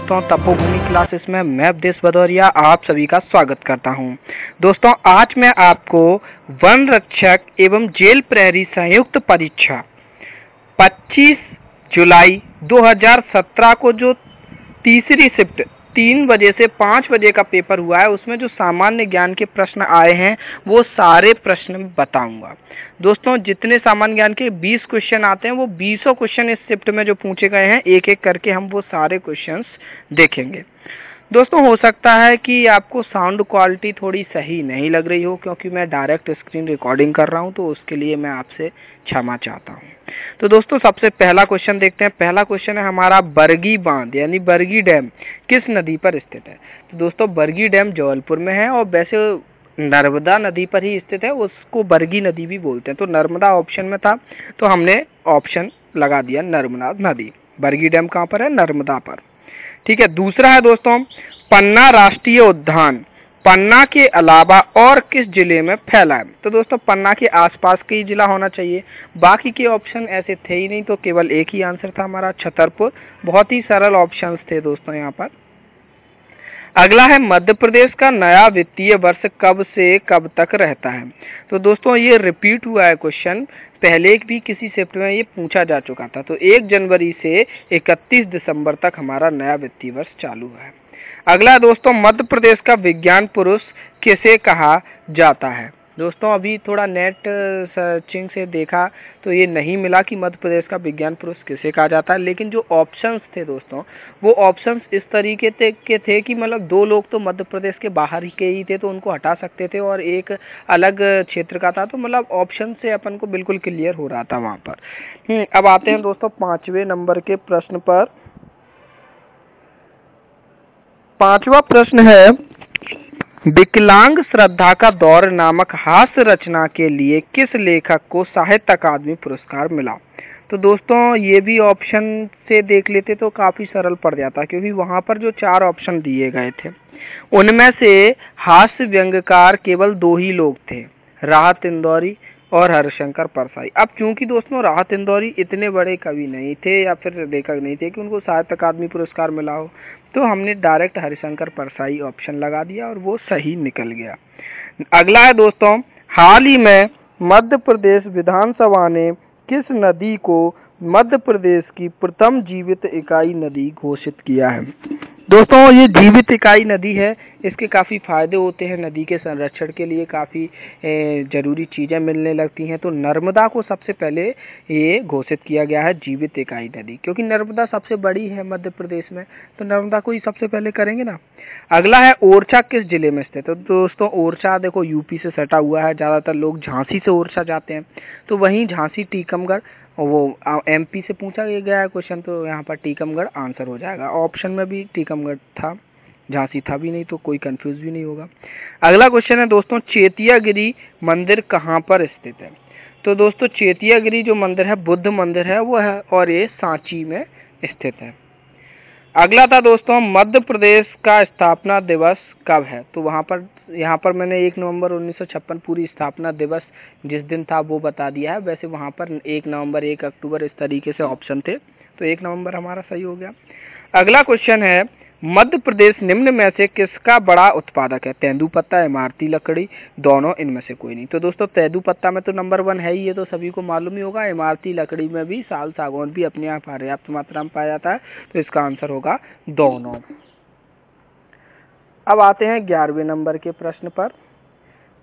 दोस्तों तपोभूमि क्लासेस में मैं अवधेश भदौरिया आप सभी का स्वागत करता हूं। दोस्तों आज मैं आपको वन रक्षक एवं जेल प्रहरी संयुक्त परीक्षा 25 जुलाई 2017 को जो तीसरी शिफ्ट 3 बजे से 5 बजे का पेपर हुआ है, उसमें जो सामान्य ज्ञान के प्रश्न आए हैं वो सारे प्रश्न बताऊंगा। दोस्तों जितने सामान्य ज्ञान के 20 क्वेश्चन आते हैं वो 20 क्वेश्चन इस शिफ्ट में जो पूछे गए हैं एक एक करके हम वो सारे क्वेश्चंस देखेंगे। दोस्तों हो सकता है कि आपको साउंड क्वालिटी थोड़ी सही नहीं लग रही हो, क्योंकि मैं डायरेक्ट स्क्रीन रिकॉर्डिंग कर रहा हूं, तो उसके लिए मैं आपसे क्षमा चाहता हूं। तो दोस्तों सबसे पहला क्वेश्चन देखते हैं। पहला क्वेश्चन है हमारा, बरगी बांध यानी बरगी डैम किस नदी पर स्थित है। तो दोस्तों बरगी डैम जबलपुर में है और वैसे नर्मदा नदी पर ही स्थित है, उसको बरगी नदी भी बोलते हैं। तो नर्मदा ऑप्शन में था तो हमने ऑप्शन लगा दिया नर्मदा नदी। बरगी डैम कहाँ पर है? नर्मदा पर। ठीक है। दूसरा है दोस्तों, पन्ना राष्ट्रीय उद्यान पन्ना के अलावा और किस जिले में फैला है। तो दोस्तों पन्ना के आसपास का ही जिला होना चाहिए, बाकी के ऑप्शन ऐसे थे ही नहीं, तो केवल एक ही आंसर था हमारा, छतरपुर। बहुत ही सरल ऑप्शंस थे दोस्तों यहाँ पर। अगला है, मध्य प्रदेश का नया वित्तीय वर्ष कब से कब तक रहता है। तो दोस्तों ये रिपीट हुआ है क्वेश्चन, पहले भी किसी शिफ्ट में ये पूछा जा चुका था। तो 1 जनवरी से 31 दिसंबर तक हमारा नया वित्तीय वर्ष चालू है। अगला दोस्तों, मध्य प्रदेश का विज्ञान पुरुष किसे कहा जाता है। दोस्तों अभी थोड़ा नेट सर्चिंग से देखा तो ये नहीं मिला कि मध्य प्रदेश का विज्ञान पुरुष किसे कहा जाता है, लेकिन जो ऑप्शंस थे दोस्तों वो ऑप्शंस इस तरीके के थे कि मतलब 2 लोग तो मध्य प्रदेश के बाहर ही के ही थे तो उनको हटा सकते थे, और एक अलग क्षेत्र का था, तो मतलब ऑप्शन से अपन को बिल्कुल क्लियर हो रहा था वहाँ पर। अब आते हैं दोस्तों 5वें नंबर के प्रश्न पर। 5वां प्रश्न है, विकलांग श्रद्धा का दौर नामक हास्य रचना के लिए किस लेखक को साहित्य अकादमी पुरस्कार मिला। तो दोस्तों ये भी ऑप्शन से देख लेते तो काफी सरल पड़ जाता, क्योंकि वहां पर जो 4 ऑप्शन दिए गए थे उनमें से हास्य व्यंग्यकार केवल 2 ही लोग थे, राहत इंदौरी और हरिशंकर परसाई। अब क्योंकि दोस्तों राहत इंदौरी इतने बड़े कवि नहीं थे या फिर लेखक नहीं थे कि उनको साहित्य अकादमी पुरस्कार मिला हो, तो हमने डायरेक्ट हरिशंकर परसाई ऑप्शन लगा दिया और वो सही निकल गया। अगला है दोस्तों, हाल ही में मध्य प्रदेश विधानसभा ने किस नदी को मध्य प्रदेश की प्रथम जीवित इकाई नदी घोषित किया है। दोस्तों ये जीवित इकाई नदी है, इसके काफ़ी फ़ायदे होते हैं, नदी के संरक्षण के लिए काफ़ी ज़रूरी चीज़ें मिलने लगती हैं। तो नर्मदा को सबसे पहले ये घोषित किया गया है जीवित इकाई नदी, क्योंकि नर्मदा सबसे बड़ी है मध्य प्रदेश में, तो नर्मदा को ही सबसे पहले करेंगे ना। अगला है, ओरछा किस जिले में स्थित है। तो दोस्तों ओरछा देखो यूपी से सटा हुआ है, ज़्यादातर लोग झांसी से ओरछा जाते हैं, तो वहीं झांसी टीकमगढ़, वो एमपी से पूछा गया है क्वेश्चन, तो यहाँ पर टीकमगढ़ आंसर हो जाएगा। ऑप्शन में भी टीकमगढ़ था, झांसी था भी नहीं, तो कोई कंफ्यूज भी नहीं होगा। अगला क्वेश्चन है दोस्तों, चेतियागिरी मंदिर कहाँ पर स्थित है। तो दोस्तों चेतियागिरी जो मंदिर है बुद्ध मंदिर है वो है, और ये सांची में स्थित है। अगला था दोस्तों, मध्य प्रदेश का स्थापना दिवस कब है। तो यहाँ पर मैंने 1 नवंबर 1956 पूरी स्थापना दिवस जिस दिन था वो बता दिया है। वैसे वहाँ पर 1 नवंबर 1 अक्टूबर इस तरीके से ऑप्शन थे, तो 1 नवंबर हमारा सही हो गया। अगला क्वेश्चन है, मध्य प्रदेश निम्न में से किसका बड़ा उत्पादक है। तेंदुपत्ता, इमारती लकड़ी, दोनों, इनमें से कोई नहीं। तो दोस्तों तेंदुपत्ता में तो नंबर 1 है ही, ये तो सभी को मालूम ही होगा। इमारती लकड़ी में भी साल सागौन भी अपने यहाँ पर्याप्त मात्रा में पाया जाता है, तो इसका आंसर होगा दोनों। अब आते हैं 11वें नंबर के प्रश्न पर।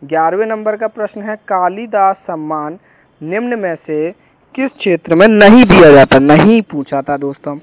11वें नंबर का प्रश्न है, कालिदास सम्मान निम्न में से किस क्षेत्र में नहीं दिया जाता। नहीं पूछा था दोस्तों।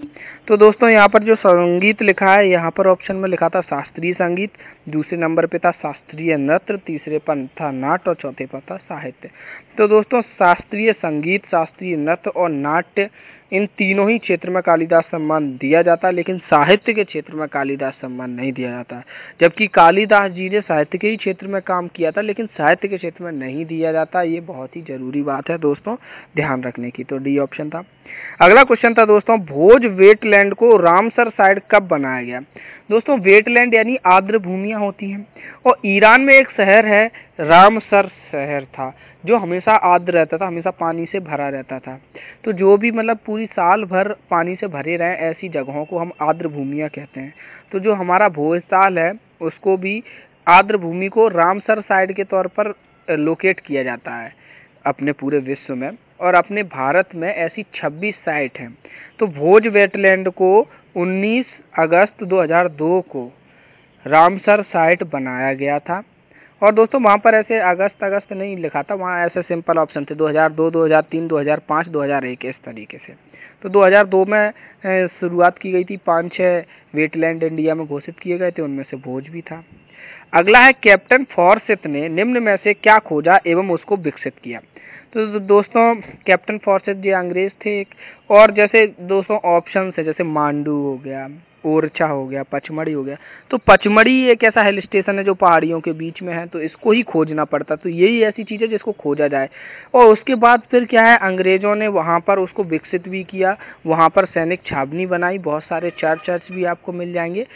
तो दोस्तों यहाँ पर जो संगीत लिखा है, यहाँ पर ऑप्शन में लिखा था शास्त्रीय संगीत, दूसरे नंबर पे था शास्त्रीय नृत्य, तीसरे पर था नाट्य और चौथे पर था साहित्य। तो दोस्तों शास्त्रीय संगीत, शास्त्रीय नृत्य और नाट्य, इन तीनों ही क्षेत्र में कालिदास सम्मान दिया जाता है, लेकिन साहित्य के क्षेत्र में कालिदास सम्मान नहीं दिया जाता। जबकि कालिदास जी ने साहित्य के ही क्षेत्र में काम किया था, लेकिन साहित्य के क्षेत्र में नहीं दिया जाता। ये बहुत ही जरूरी बात है दोस्तों ध्यान रखने की। तो डी ऑप्शन था। अगला क्वेश्चन था दोस्तों, भोज वेटलैंड को रामसर साइट कब बनाया गया। दोस्तों वेटलैंड यानी आर्द्र भूमियां होती हैं, और ईरान में एक शहर है रामसर शहर था, जो हमेशा आर्द्र रहता था, हमेशा पानी से भरा रहता था। तो जो भी मतलब पूरी साल भर पानी से भरे रहें ऐसी जगहों को हम आर्द्र भूमियाँ कहते हैं। तो जो हमारा भोजताल है उसको भी आर्द्र भूमि को रामसर साइट के तौर पर लोकेट किया जाता है अपने पूरे विश्व में। और अपने भारत में ऐसी 26 साइट हैं। तो भोज वेटलैंड को 19 अगस्त 2002 को रामसर साइट बनाया गया था। और दोस्तों वहाँ पर ऐसे अगस्त नहीं लिखा था, वहाँ ऐसे सिंपल ऑप्शन थे 2002, 2003, 2005, 2001 इस तरीके से। तो 2002 में शुरुआत की गई थी, 5-6 वेटलैंड इंडिया में घोषित किए गए थे, उनमें से भोज भी था। अगला है कैप्टन फॉरसिथ ने निम्न में से क्या खोजा एवं उसको विकसित किया। तो दोस्तों कैप्टन फॉरसिथ जी अंग्रेज थे एक। और जैसे दोस्तों ऑप्शन है जैसे मांडू हो गया, ओरछा हो गया, पचमढ़ी हो गया। तो पचमढ़ी एक ऐसा हिल स्टेशन है जो पहाड़ियों के बीच में है, तो इसको ही खोजना पड़ता। तो यही ऐसी चीज़ है जिसको खोजा जाए। और उसके बाद फिर क्या है, अंग्रेज़ों ने वहाँ पर उसको विकसित भी किया, वहाँ पर सैनिक छावनी बनाई, बहुत सारे चर्च भी आपको मिल जाएंगे।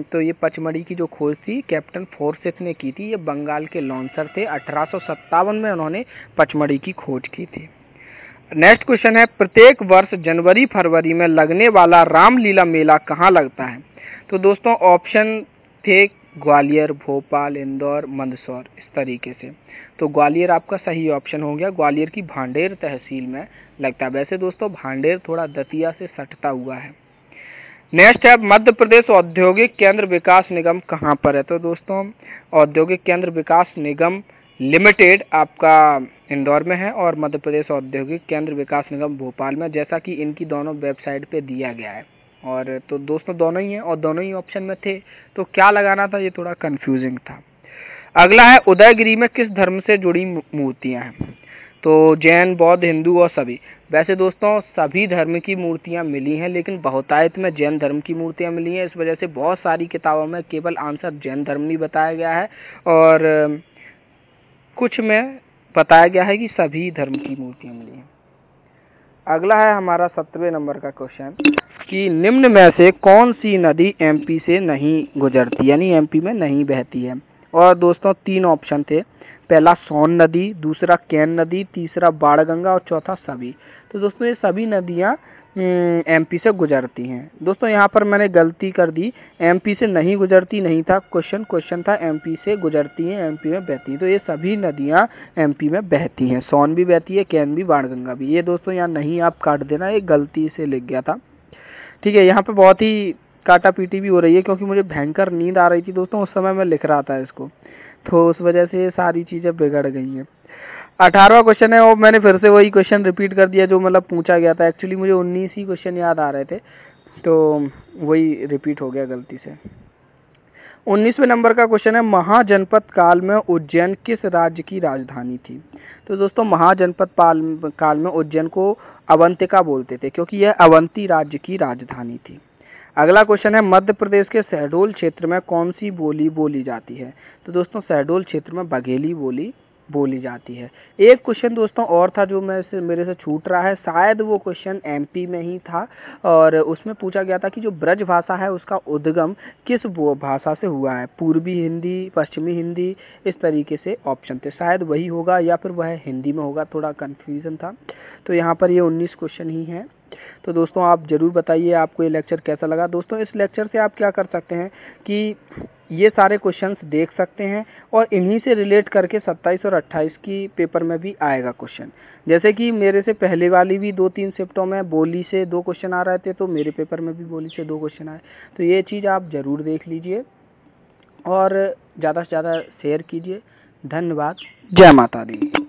तो ये पचमढ़ी की जो खोज थी कैप्टन फॉरसिथ ने की थी। ये बंगाल के लॉन्सर थे, 1857 में उन्होंने पचमढ़ी की खोज की थी। नेक्स्ट क्वेश्चन है, प्रत्येक वर्ष जनवरी फरवरी में लगने वाला रामलीला मेला कहाँ लगता है। तो दोस्तों ऑप्शन थे ग्वालियर, भोपाल, इंदौर, मंदसौर इस तरीके से। तो ग्वालियर आपका सही ऑप्शन हो गया, ग्वालियर की भांडेर तहसील में लगता है। वैसे दोस्तों भांडेर थोड़ा दतिया से सटता हुआ है। नेक्स्ट है, मध्य प्रदेश औद्योगिक केंद्र विकास निगम कहाँ पर है। तो दोस्तों औद्योगिक केंद्र विकास निगम लिमिटेड आपका इंदौर में है और मध्य प्रदेश औद्योगिक केंद्र विकास निगम भोपाल में, जैसा कि इनकी दोनों वेबसाइट पे दिया गया है। और तो दोस्तों दोनों ही हैं और दोनों ही ऑप्शन में थे, तो क्या लगाना था ये थोड़ा कंफ्यूजिंग था। अगला है, उदयगिरी में किस धर्म से जुड़ी मूर्तियां हैं। तो जैन, बौद्ध, हिंदू और सभी। वैसे दोस्तों सभी धर्म की मूर्तियां मिली हैं, लेकिन बहुतायत में जैन धर्म की मूर्तियां मिली हैं। इस वजह से बहुत सारी किताबों में केवल आंसर जैन धर्म नहीं बताया गया है, और कुछ में बताया गया है कि सभी धर्म की मूर्तियां मिली हैं। अगला है हमारा 17वें नंबर का क्वेश्चन कि निम्न में से कौन सी नदी एमपी से नहीं गुजरती, यानी एमपी में नहीं बहती है। और दोस्तों 3 ऑप्शन थे, पहला सोन नदी, दूसरा कैन नदी, तीसरा बाणगंगा और चौथा सभी। तो दोस्तों ये सभी नदियाँ एमपी से गुजरती हैं। दोस्तों यहाँ पर मैंने गलती कर दी, एमपी से नहीं गुजरती नहीं था क्वेश्चन था एमपी से गुजरती हैं, एमपी में बहती हैं। तो ये सभी नदियाँ एमपी में बहती हैं, सोन भी बहती है, कैन भी, बाणगंगा भी। ये दोस्तों यहाँ नहीं आप काट देना, ये गलती से लिख गया था, ठीक है। यहाँ पे बहुत ही काटा पीटी भी हो रही है क्योंकि मुझे भयंकर नींद आ रही थी दोस्तों उस समय मैं लिख रहा था इसको, तो उस वजह से ये सारी चीज़ें बिगड़ गई हैं। 18वां क्वेश्चन है, और मैंने फिर से वही क्वेश्चन रिपीट कर दिया जो मतलब पूछा गया था। एक्चुअली मुझे 19 ही क्वेश्चन याद आ रहे थे, तो वही रिपीट हो गया गलती से। 19वें नंबर का क्वेश्चन है, महाजनपद काल में उज्जैन किस राज्य की राजधानी थी। तो दोस्तों महाजनपद काल में उज्जैन को अवंतिका बोलते थे क्योंकि यह अवंती राज्य की राजधानी थी। अगला क्वेश्चन है, मध्य प्रदेश के शहडोल क्षेत्र में कौन सी बोली बोली जाती है। तो दोस्तों शहडोल क्षेत्र में बघेली बोली बोली जाती है। एक क्वेश्चन दोस्तों और था जो मेरे से छूट रहा है, शायद वो क्वेश्चन एमपी में ही था, और उसमें पूछा गया था कि जो ब्रज भाषा है उसका उद्गम किस भाषा से हुआ है, पूर्वी हिंदी, पश्चिमी हिंदी, इस तरीके से ऑप्शन थे। शायद वही होगा या फिर वह हिंदी में होगा, थोड़ा कन्फ्यूजन था। तो यहाँ पर ये 19 क्वेश्चन ही हैं। तो दोस्तों आप ज़रूर बताइए आपको ये लेक्चर कैसा लगा। दोस्तों इस लेक्चर से आप क्या कर सकते हैं कि ये सारे क्वेश्चंस देख सकते हैं और इन्हीं से रिलेट करके 27 और 28 की पेपर में भी आएगा क्वेश्चन। जैसे कि मेरे से पहले वाली भी 2-3 शिफ्टों में बोली से 2 क्वेश्चन आ रहे थे, तो मेरे पेपर में भी बोली से 2 क्वेश्चन आए। तो ये चीज़ आप ज़रूर देख लीजिए और ज़्यादा से ज़्यादा शेयर कीजिए। धन्यवाद। जय माता दी।